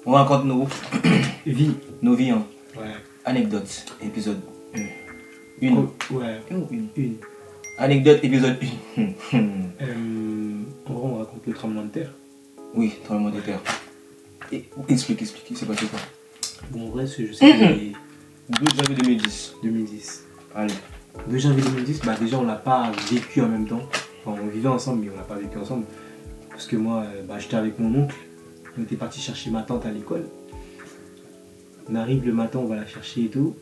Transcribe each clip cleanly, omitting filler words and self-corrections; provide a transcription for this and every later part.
On raconte nos Vie. nos vies, hein. Ouais. Anecdotes, épisode 1. Une. Ouais. Une. Anecdote, épisode 1. En gros, on raconte le tremblement de terre. Oui, tremblement de terre. Explique, c'est passé quoi? Bon, en vrai, je sais que 12 janvier 2010. 2010. Allez. 2 janvier 2010, bah déjà, on l'a pas vécu en même temps. Enfin, on vivait ensemble, mais on l'a pas vécu ensemble. Parce que moi, j'étais avec mon oncle. On était parti chercher ma tante à l'école. On arrive le matin, on va la chercher et tout.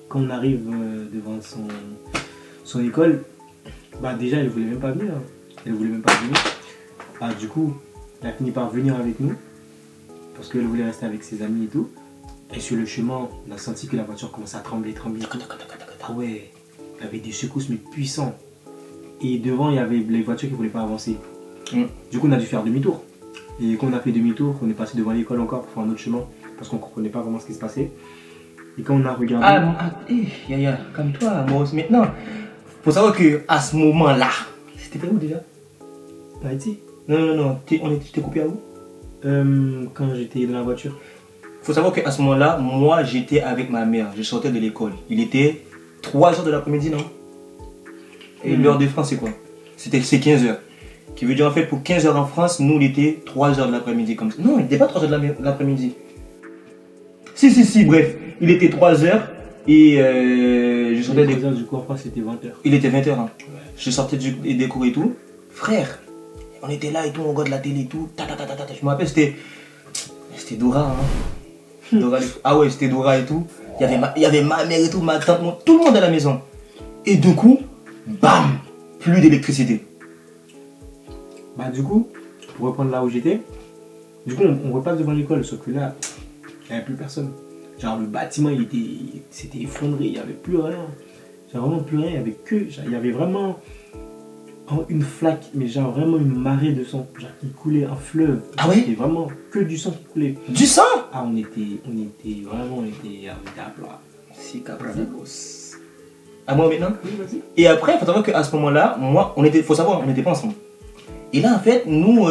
Quand on arrive devant son école, bah déjà, elle voulait même pas venir. Elle voulait même pas venir. Bah, du coup, elle a fini par venir avec nous. Parce qu'elle voulait rester avec ses amis et tout. Et sur le chemin, on a senti que la voiture commençait à trembler. Ah ouais, il y avait des secousses mais puissants. Et devant, il y avait les voitures qui ne voulaient pas avancer. Du coup, on a dû faire demi-tour. Et quand on a fait demi-tour, on est passé devant l'école encore pour faire un autre chemin. Parce qu'on ne comprenait pas vraiment ce qui se passait. Et quand on a regardé... Yaya, calme-toi, moi aussi. Maintenant, faut savoir qu'à ce moment-là, c'était où déjà? Pas Haïti. Non, t'es coupé à où? Quand j'étais dans la voiture. Faut savoir qu'à ce moment-là, moi j'étais avec ma mère, je sortais de l'école. Il était 3h de l'après-midi, non? Et l'heure de France, c'est quoi? C'est 15h. Qui veut dire en fait pour 15h en France, nous il était 3h de l'après-midi comme ça. Non, il n'était pas 3h de l'après-midi. Si, bref. Il était 3h et je sortais des cours. Du coup, en France, c'était 20h. Il était 20h. Hein. Ouais. Je sortais des cours et tout. Frère, on était là et tout, on regarde la télé et tout. Je me rappelle, c'était Dora. Hein. Ah ouais, c'était Dora et tout. Il y avait ma mère et tout, ma tante, tout le monde à la maison. Et du coup, bam, plus d'électricité. Bah du coup, pour reprendre là où j'étais, du coup on repasse devant l'école, sauf que là, il n'y avait plus personne. Genre le bâtiment s'était effondré, il n'y avait plus rien. Genre vraiment plus rien, il y avait vraiment une flaque, mais genre vraiment une marée de sang, genre qui coulait, un fleuve. Ah ouais? C'était vraiment que du sang qui coulait. Du sang? Ah on était à plat. Si cabrabos. À moi maintenant? Oui, vas-y. Et après, il faut savoir qu'à ce moment-là, on n'était pas ensemble. Et là, en fait, nous,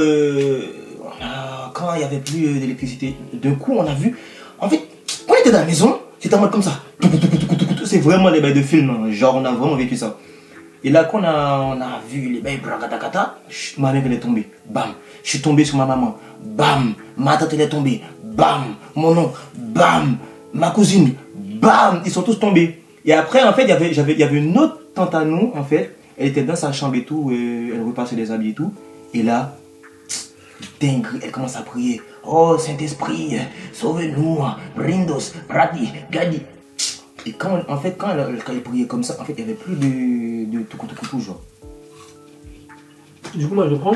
quand il n'y avait plus d'électricité, d'un coup, on a vu. En fait, quand on était dans la maison, c'était en mode comme ça. C'est vraiment les bails de film. Hein. Genre, on a vraiment vécu ça. Et là, quand on a vu les bails brakatakata, ma mère elle est tombée. Bam. Je suis tombé sur ma maman. Bam. Ma tante elle est tombée. Bam. Mon oncle. Bam. Ma cousine. Bam. Ils sont tous tombés. Et après, en fait, il y avait une autre tante à nous, en fait. Elle était dans sa chambre et tout. Elle repassait les habits et tout. Et là, dingue, elle commence à prier. Oh Saint-Esprit, sauve-nous, Rindos, Prati, Gadi. Et quand elle priait comme ça, en fait, il n'y avait plus de tout, genre. Du coup, moi je prends.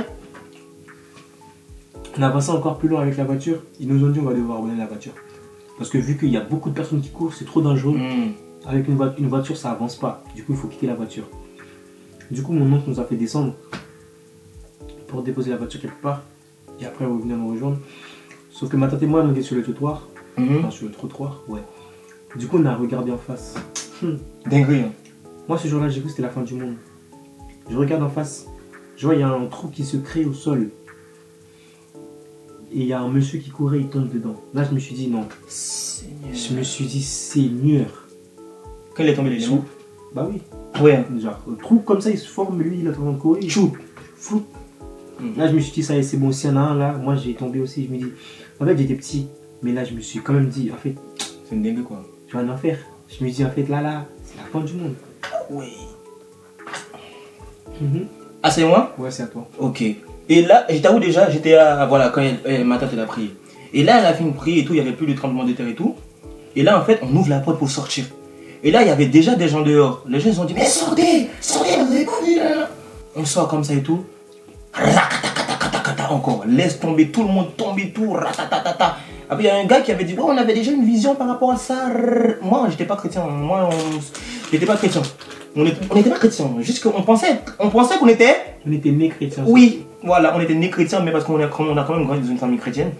On a passé encore plus loin avec la voiture. Ils nous ont dit on va devoir abandonner la voiture. Parce que vu qu'il y a beaucoup de personnes qui courent, c'est trop dangereux. Avec une voiture, ça avance pas. Du coup, il faut quitter la voiture. Du coup, mon oncle nous a fait descendre pour déposer la voiture quelque part et après revenir nous rejoindre. Sauf que ma tante et moi on était sur le trottoir. Enfin sur le trottoir, ouais. Du coup on a regardé en face. Dinguerie. Hein. Moi ce jour-là j'ai cru que c'était la fin du monde. Je regarde en face, je vois il y a un trou qui se crée au sol. Et il y a un monsieur qui courait, il tombe dedans. Là je me suis dit non. Seigneur. Je me suis dit Seigneur. Quand il est tombé, les gens. Bah oui. Ouais. Genre un trou comme ça il se forme, lui il est en train de courir. Chou. Flou. Là, je me suis dit, ça y est, c'est bon, s'il y en a un là, moi j'ai tombé aussi. Je me dis, en fait, j'étais petit, mais là, je me suis quand même dit, en fait, c'est une dingue quoi. Je vais en enfer. Je me dis, en fait, là, c'est la fin du monde. Oui. Ah, c'est moi? Ouais, c'est à toi. Ok. Et là, j'étais où déjà? J'étais à. Voilà, quand ma tante elle a prié. Et là, elle a fait une prière et tout, il n'y avait plus de tremblement de terre et tout. Et là, en fait, on ouvre la porte pour sortir. Et là, il y avait déjà des gens dehors. Les gens, ils ont dit, mais sortez, vous avez pas vu là. On sort comme ça et tout. Encore, laisse tomber, tout le monde tombe et tout, ratatatata. Après il y a un gars qui avait dit, oh, on avait déjà une vision par rapport à ça. Moi j'étais pas chrétien, j'étais pas chrétien. On n'était pas chrétien, juste qu'on pensait qu'on était... On était nés chrétiens. Oui, voilà, on était nés chrétiens, mais parce qu'on a quand même grandi dans une famille chrétienne.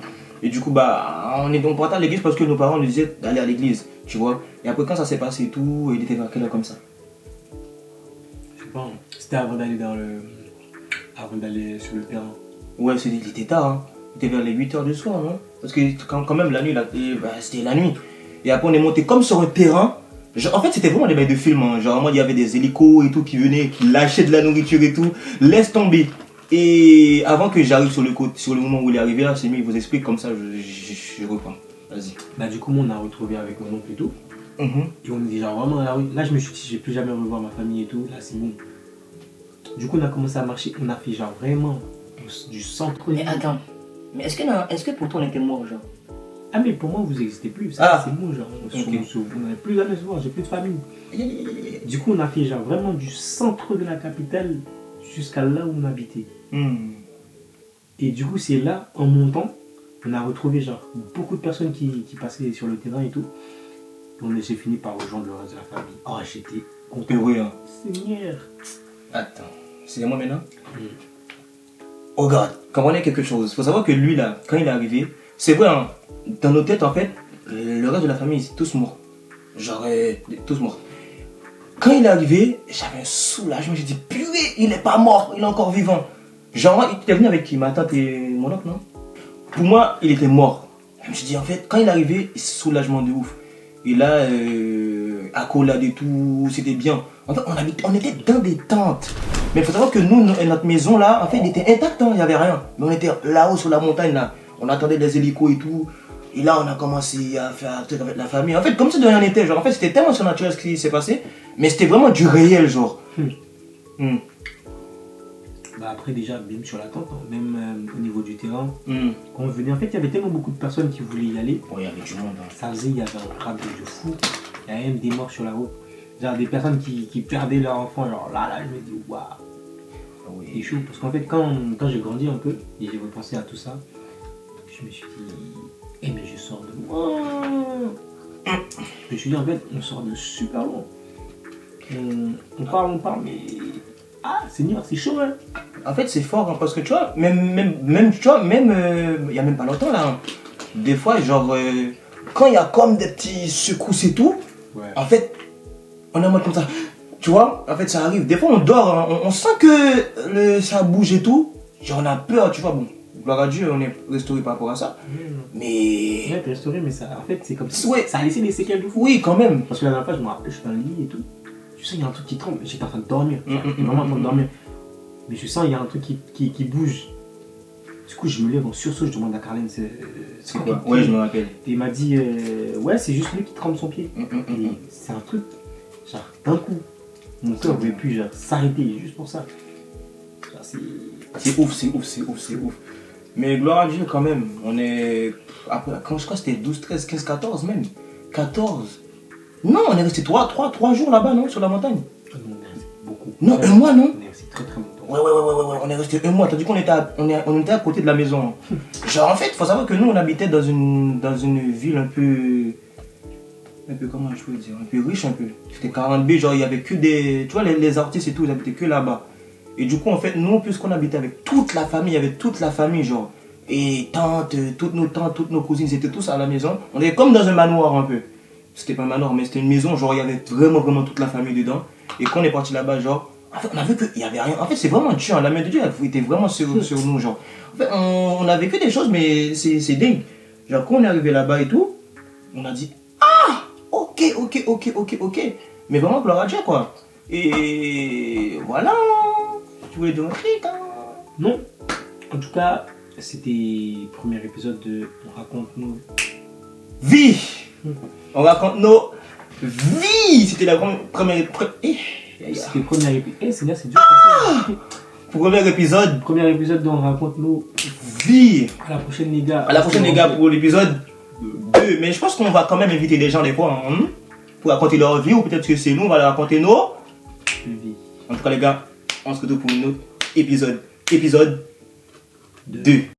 Et du coup, bah, on partait à l'église parce que nos parents nous disaient d'aller à l'église, tu vois. Et après quand ça s'est passé et tout, il était vers quelle heure comme ça? Je sais pas, c'était avant d'aller sur le terrain. Ouais, il était tard, hein. C'était vers les 8h du soir, non? Parce que quand même, la nuit, c'était la nuit. Et après, on est monté comme sur un terrain. Genre, en fait, c'était vraiment des bails de film. Hein. Genre, moi, il y avait des hélicos et tout qui venaient, qui lâchaient de la nourriture et tout. Laisse tomber. Et avant que j'arrive sur le moment où il est arrivé, là, c'est mieux, il vous explique comme ça, je reprends. Vas-y. Bah, du coup, moi, on a retrouvé avec mon oncle et tout. Et on est déjà vraiment à la rue. Là, je me suis dit, je vais plus jamais revoir ma famille et tout. Là, c'est bon. Du coup, on a commencé à marcher. On a fait genre vraiment du centre. Mais attends. Mais est-ce que pour toi, on était mort, genre? Ah, mais pour moi, vous n'existez plus. Ah. C'est bon, genre. Okay. On n'avait plus jamais se voir, j'ai plus de famille. Du coup, on a fait genre vraiment du centre de la capitale jusqu'à là où on habitait. Et du coup, c'est là, en montant, on a retrouvé genre beaucoup de personnes qui passaient sur le terrain et tout. Et j'ai fini par rejoindre le reste de la famille. Oh, j'étais content. Heureux, hein. Seigneur. Attends, c'est à moi maintenant? Oh, regarde, comprenez quelque chose. Il faut savoir que lui, là, quand il est arrivé, c'est vrai, hein, dans nos têtes, en fait, le reste de la famille, c'est tous morts. Genre, tous morts. Quand il est arrivé, j'avais un soulagement. J'ai dit, purée, il est pas mort, il est encore vivant. Genre, il était venu avec qui? Ma tante et mon oncle, non? Pour moi, il était mort. Je me suis dit, en fait, quand il est arrivé, soulagement de ouf. Et là, accolade et tout, c'était bien. En fait, on était dans des tentes. Mais il faut savoir que nous, notre maison là, en fait, elle était intacte, hein, il n'y avait rien. Mais on était là-haut sur la montagne là. On attendait des hélicos et tout. Et là, on a commencé à faire un truc avec la famille. En fait, comme si de rien n'était. Genre, en fait, c'était tellement surnaturel ce qui s'est passé. Mais c'était vraiment du réel, genre. Bah après déjà, même sur la tente, hein, même au niveau du terrain, quand on venait, en fait, il y avait tellement beaucoup de personnes qui voulaient y aller. Oh, il y avait du monde. Hein. Ça faisait, il y avait un rab de fou. Il y avait même des morts sur la route. Genre des personnes qui perdaient leur enfant. Genre là, je me dis, waouh. Oui. C'est chaud. Parce qu'en fait, quand j'ai grandi un peu et j'ai repensé à tout ça, je me suis dit, eh mais je sors de loin. Je me suis dit, en fait, on sort de super loin. On parle, mais. Ah, Seigneur, c'est chaud, hein. En fait, c'est fort, hein, parce que tu vois, même tu vois, il y a même pas longtemps là, hein, des fois, genre, quand il y a comme des petits secousses et tout, en fait, on est en mode comme ça, tu vois, en fait, ça arrive. Des fois, on dort, hein, on sent que ça bouge et tout, genre, on a peur, tu vois, bon, gloire à Dieu, on est restauré par rapport à ça, mais. Ouais, t'es restauré, mais ça, en fait, c'est comme ça. Ouais. Ça a laissé des séquelles de fou. Oui, quand même. Parce que la dernière fois, je me rappelle, je suis dans le lit et tout. Je sens qu'il y a un truc qui tremble. J'étais en train de dormir. J'étais vraiment en train de dormir. Mais je sens qu'il y a un truc qui bouge. Du coup, je me lève en sursaut. Je demande à Carlène, c'est quoi? Ouais, je me rappelle. Et il m'a dit, ouais, c'est juste lui qui tremble son pied. Et c'est un truc, genre, d'un coup, mon cœur ne pouvait plus genre, s'arrêter juste pour ça. C'est ouf. Mais gloire à Dieu, quand même. On est. Après, quand je crois que c'était 12, 13, 15, 14 même. 14. Non, on est resté 3 jours là-bas, non, sur la montagne. Non, on est resté beaucoup. Non, un mois, non? On est resté très longtemps. Ouais, on est resté un mois. Tandis qu'on était à côté de la maison. Genre, en fait, il faut savoir que nous, on habitait dans une ville un peu, comment je peux dire, un peu riche, un peu. C'était 40B, genre, il y avait que des. Tu vois, les artistes et tout, ils habitaient que là-bas. Et du coup, en fait, nous, puisqu'on habitait avec toute la famille, il y avait toute la famille, genre. Et toutes nos cousines, ils étaient tous à la maison. On était comme dans un manoir un peu. C'était pas un manoir, mais c'était une maison, genre il y avait vraiment toute la famille dedans. Et quand on est parti là-bas, genre, en fait, on a vu qu'il n'y avait rien. En fait, c'est vraiment Dieu, hein. La main de Dieu était vraiment sur nous, genre. En fait, on a vécu des choses, mais c'est dingue. Genre, quand on est arrivé là-bas et tout, on a dit, ah, ok. Mais vraiment, gloire à Dieu, quoi. Et voilà. Tu voulais dire un truc, hein? Non. En tout cas, c'était le premier épisode de On raconte nos vies. On raconte nos vies. C'était la première. C'était le premier épisode. Seigneur, c'est dur. Premier épisode. Premier épisode dont on raconte nos vies. À la prochaine, les gars. À la prochaine, les gars, pour l'épisode 2. Mais je pense qu'on va quand même inviter des gens des fois, hein, pour raconter leur vie, ou peut-être que c'est nous, on va leur raconter nos vies. En tout cas, les gars, on se retrouve pour un autre épisode. Épisode 2.